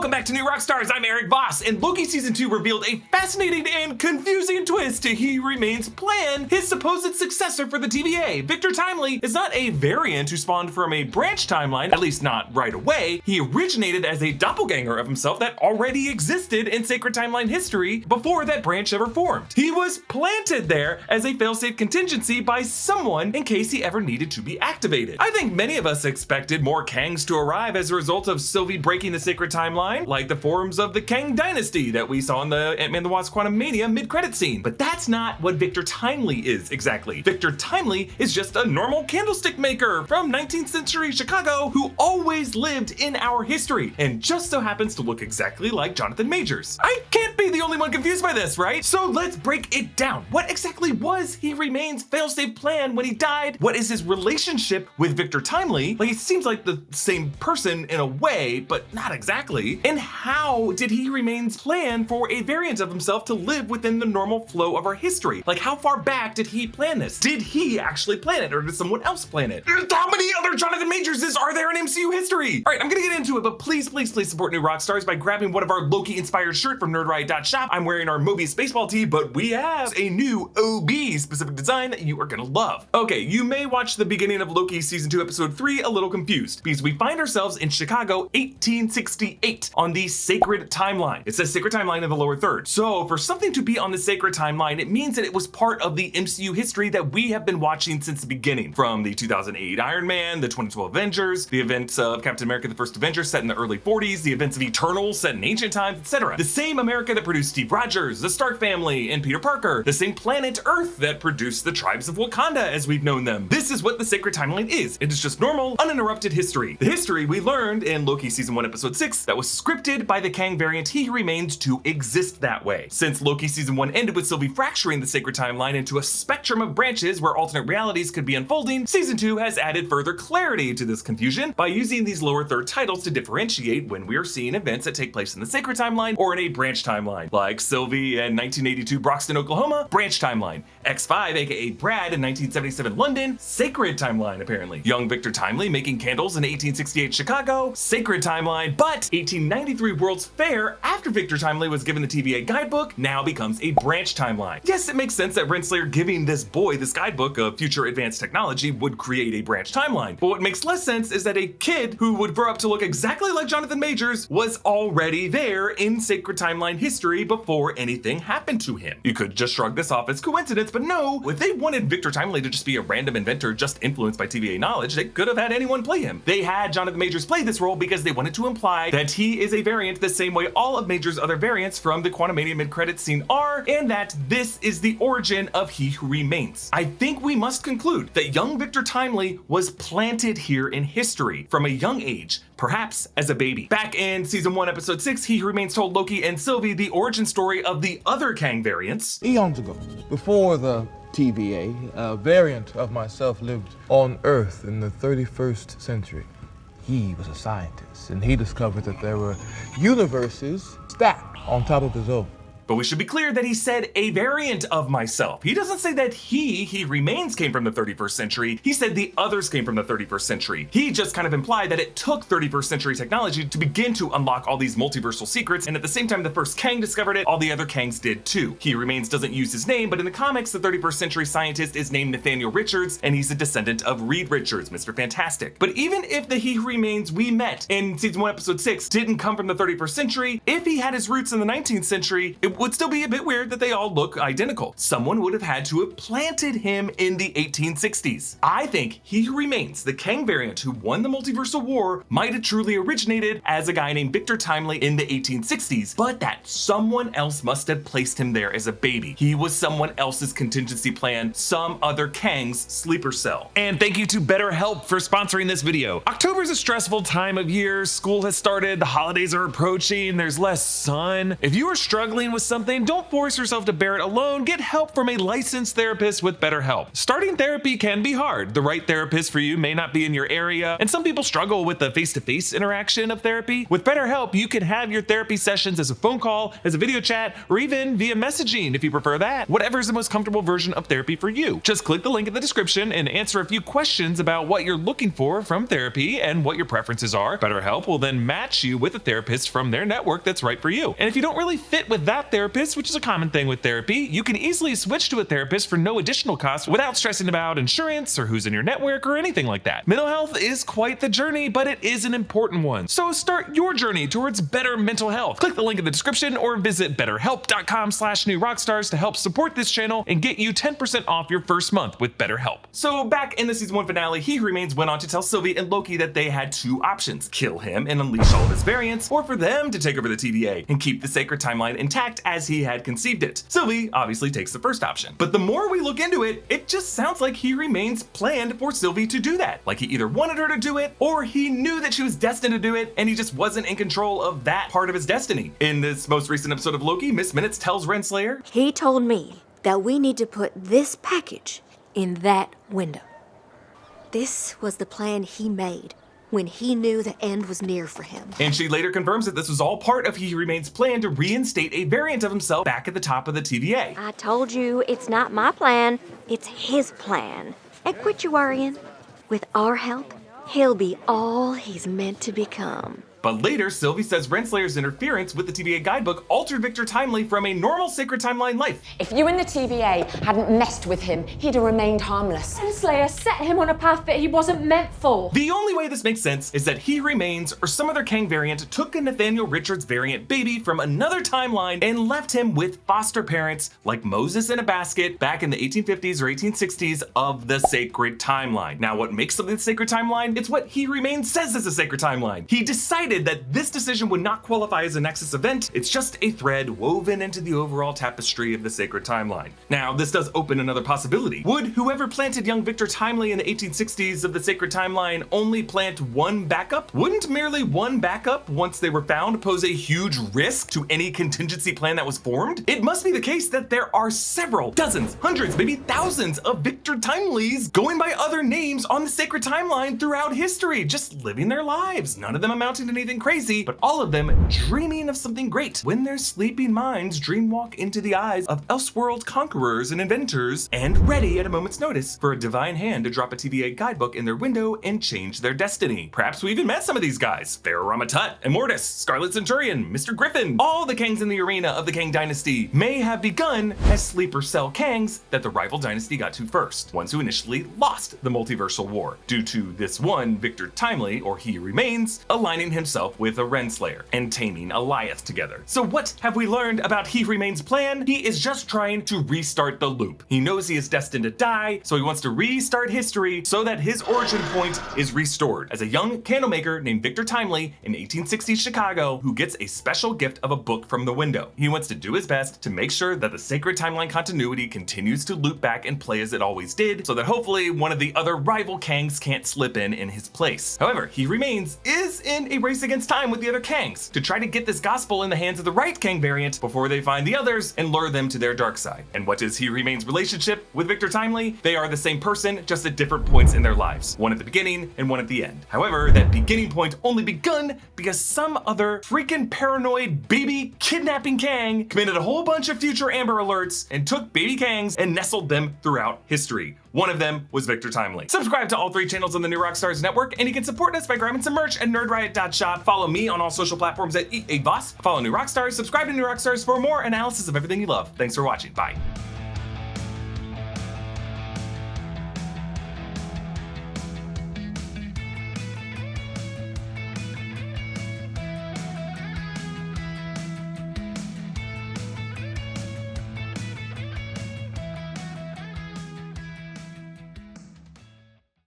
Welcome back to New Rockstars. I'm Erik Voss, and Loki Season 2 revealed a fascinating and confusing twist to He Remains' plan. His supposed successor for the TVA, Victor Timely, is not a variant who spawned from a branch timeline, at least not right away. He originated as a doppelganger of himself that already existed in Sacred Timeline history before that branch ever formed. He was planted there as a failsafe contingency by someone in case he ever needed to be activated. I think many of us expected more Kangs to arrive as a result of Sylvie breaking the Sacred Timeline, like the forms of the Kang dynasty that we saw in the Ant-Man the Wasp Quantumania mid-credit scene. But that's not what Victor Timely is exactly. Victor Timely is just a normal candlestick maker from 19th century Chicago who always lived in our history and just so happens to look exactly like Jonathan Majors. I can't be the only one confused by this, right? So let's break it down. What exactly was He Remains' failsafe plan when he died? What is his relationship with Victor Timely? Like, he seems like the same person in a way, but not exactly. And how did He Remains plan for a variant of himself to live within the normal flow of our history? Like, how far back did he plan this? Did he actually plan it, or did someone else plan it? How many other Jonathan Majors's are there in MCU history? All right, I'm gonna get into it, but please support New Rockstars by grabbing one of our Loki-inspired shirt from nerdriot.shop. I'm wearing our Mobius baseball tee, but we have a new OB-specific design that you are gonna love. Okay, you may watch the beginning of Loki Season 2, Episode 3 a little confused, because we find ourselves in Chicago 1868 on the Sacred Timeline. It says Sacred Timeline in the lower third. So for something to be on the Sacred Timeline, it means that it was part of the MCU history that we have been watching since the beginning. From the 2008 Iron Man, the 2012 Avengers, the events of Captain America the First Avenger set in the early 40s, the events of Eternals set in ancient times, etc. The same America that produced Steve Rogers, the Stark family, and Peter Parker. The same planet Earth that produced the tribes of Wakanda as we've known them. This is what the Sacred Timeline is. It is just normal, uninterrupted history. The history we learned in Loki Season 1, Episode 6 that was scripted by the Kang variant He Remains to exist that way. Since Loki Season 1 ended with Sylvie fracturing the Sacred Timeline into a spectrum of branches where alternate realities could be unfolding, Season 2 has added further clarity to this confusion by using these lower third titles to differentiate when we are seeing events that take place in the Sacred Timeline or in a branch timeline, like Sylvie in 1982 Broxton, Oklahoma, branch timeline. X5, aka Brad in 1977 London, Sacred Timeline apparently. Young Victor Timely making candles in 1868 Chicago, Sacred Timeline, but 1893 World's Fair, after Victor Timely was given the TVA guidebook, now becomes a branch timeline. Yes, it makes sense that Renslayer giving this boy this guidebook of future advanced technology would create a branch timeline. But what makes less sense is that a kid who would grow up to look exactly like Jonathan Majors was already there in Sacred Timeline history before anything happened to him. You could just shrug this off as coincidence, but no, if they wanted Victor Timely to just be a random inventor just influenced by TVA knowledge, they could have had anyone play him. They had Jonathan Majors play this role because they wanted to imply that he is a variant the same way all of Major's other variants from the Quantumania mid-credits scene are, and that this is the origin of He Who Remains. I think we must conclude that young Victor Timely was planted here in history from a young age, perhaps as a baby. Back in Season 1, Episode 6, He Who Remains told Loki and Sylvie the origin story of the other Kang variants. Eons ago, before the TVA, a variant of myself lived on Earth in the 31st century. He was a scientist, and he discovered that there were universes stacked on top of his own. But we should be clear that he said a variant of myself. He doesn't say that He Remains came from the 31st century. He said the others came from the 31st century. He just kind of implied that it took 31st century technology to begin to unlock all these multiversal secrets, and at the same time the first Kang discovered it, all the other Kangs did too. He Remains doesn't use his name, but in the comics, the 31st century scientist is named Nathaniel Richards, and he's a descendant of Reed Richards, Mr. Fantastic. But even if the He Who Remains we met in Season 1, Episode 6 didn't come from the 31st century, if he had his roots in the 19th century, it would still be a bit weird that they all look identical. Someone would have had to have planted him in the 1860s. I think He Who Remains, the Kang variant who won the multiversal war, might have truly originated as a guy named Victor Timely in the 1860s, but that someone else must have placed him there as a baby. He was someone else's contingency plan, some other Kang's sleeper cell. And thank you to BetterHelp for sponsoring this video. October is a stressful time of year. School has started, the holidays are approaching, there's less sun. If you are struggling with something, don't force yourself to bear it alone. Get help from a licensed therapist with BetterHelp. Starting therapy can be hard. The right therapist for you may not be in your area, and some people struggle with the face-to-face interaction of therapy. With BetterHelp, you can have your therapy sessions as a phone call, as a video chat, or even via messaging if you prefer that. Whatever is the most comfortable version of therapy for you. Just click the link in the description and answer a few questions about what you're looking for from therapy and what your preferences are. BetterHelp will then match you with a therapist from their network that's right for you. And if you don't really fit with that therapist, which is a common thing with therapy, you can easily switch to a therapist for no additional cost without stressing about insurance or who's in your network or anything like that. Mental health is quite the journey, but it is an important one. So start your journey towards better mental health. Click the link in the description or visit betterhelp.com/newrockstars to help support this channel and get you 10% off your first month with BetterHelp. So back in the season 1 finale, He Who Remains went on to tell Sylvie and Loki that they had two options: kill him and unleash all of his variants, or for them to take over the TVA and keep the sacred timeline intact as he had conceived it. Sylvie obviously takes the first option. But the more we look into it, it just sounds like He Remains planned for Sylvie to do that. Like he either wanted her to do it, or he knew that she was destined to do it, and he just wasn't in control of that part of his destiny. In this most recent episode of Loki, Miss Minutes tells Renslayer, "He told me that we need to put this package in that window. This was the plan he made when he knew the end was near for him." And she later confirms that this was all part of He Who Remains' plan to reinstate a variant of himself back at the top of the TVA. "I told you it's not my plan, it's his plan. And quit your worrying. With our help, he'll be all he's meant to become." But later, Sylvie says Renslayer's interference with the TVA guidebook altered Victor Timely from a normal sacred timeline life. "If you and the TVA hadn't messed with him, he'd have remained harmless." Renslayer set him on a path that he wasn't meant for. The only way this makes sense is that He Remains or some other Kang variant took a Nathaniel Richards variant baby from another timeline and left him with foster parents like Moses in a basket back in the 1850s or 1860s of the sacred timeline. Now, what makes something the sacred timeline? It's what He Remains says is a sacred timeline. He decided that this decision would not qualify as a Nexus event. It's just a thread woven into the overall tapestry of the sacred timeline. Now, this does open another possibility. Would whoever planted young Victor Timely in the 1860s of the sacred timeline only plant one backup? Wouldn't merely one backup, once they were found, pose a huge risk to any contingency plan that was formed? It must be the case that there are several, dozens, hundreds, maybe thousands of Victor Timeleys going by other names on the sacred timeline throughout history, just living their lives. None of them amounting to anything crazy, but all of them dreaming of something great when their sleeping minds dreamwalk into the eyes of Elseworld conquerors and inventors and ready at a moment's notice for a divine hand to drop a TVA guidebook in their window and change their destiny. Perhaps we even met some of these guys: Pharaoh Ramatut, Immortus, Scarlet Centurion, Mr. Griffin. All the Kangs in the arena of the Kang dynasty may have begun as sleeper cell Kangs that the rival dynasty got to first, ones who initially lost the multiversal war, due to this one Victor Timely, or He Remains, aligning himself with a Renslayer and taming Eliath together. So what have we learned about He Remains' plan? He is just trying to restart the loop. He knows he is destined to die, so he wants to restart history so that his origin point is restored as a young candlemaker named Victor Timely in 1860s Chicago who gets a special gift of a book from the window. He wants to do his best to make sure that the sacred timeline continuity continues to loop back and play as it always did, so that hopefully one of the other rival Kangs can't slip in his place. However, He Remains is in a race against time with the other Kangs to try to get this gospel in the hands of the right Kang variant before they find the others and lure them to their dark side. And what is He Remains' relationship with Victor Timely? They are the same person, just at different points in their lives. One at the beginning and one at the end. However, that beginning point only begun because some other freaking paranoid baby kidnapping Kang committed a whole bunch of future Amber Alerts and took baby Kangs and nestled them throughout history. One of them was Victor Timely. Subscribe to all 3 channels on the New Rockstars network, and you can support us by grabbing some merch at nerdriot.shop. Follow me on all social platforms at Erik Voss. Follow New Rockstars. Subscribe to New Rockstars for more analysis of everything you love. Thanks for watching. Bye.